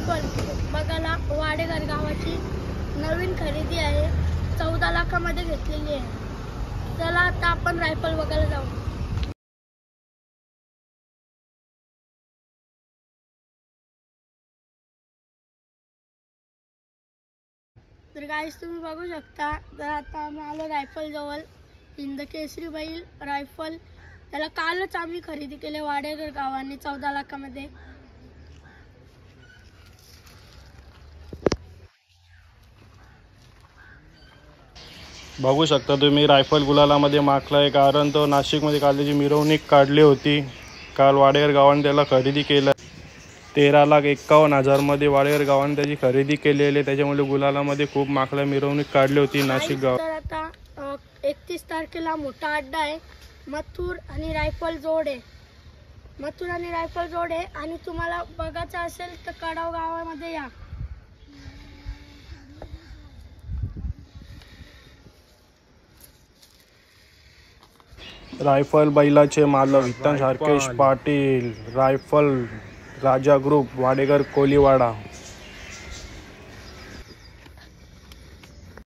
Rifle बघायला वाडेघर गावाची नवीन खरेदी आहे, 14 लाखामध्ये घेतलेली आहे। चला आता आपण रायफल बघायला जाऊ। तर गाईस तुम्ही बघू शकता, तर आता आम्ही आलो रायफल जवळ। हिंद केसरी बैल रायफल त्याला कालच आम्ही खरेदी केले वाडेघर गावाने 14 लाखामध्ये। बघू शकता तुम्ही रायफल गुलालामध्ये माखलाय, कारण तो नाशिकमध्ये काल त्याची मिरवणूक काढली होती। काल वाडेघर गावाने त्याला खरेदी केलं 13,51,000 मध्ये वाडेघर गावाने त्याची खरेदी केलेली, त्याच्यामुळे गुलालामध्ये खूप माखला मिरवणूक काढली होती नाशिक गाव। तर आता 31 तारखेला मोठा अड्डा आहे, मथुर आणि रायफल जोड आहे। मथुर आणि रायफल जोड आहे आणि तुम्हाला बघायचं असेल तर कडाव गावामध्ये या। रायफल बैलाचे मालक हितेश हरकेश पाटील, रायफल राजा ग्रुप, वाडेघर कोलीवाडा।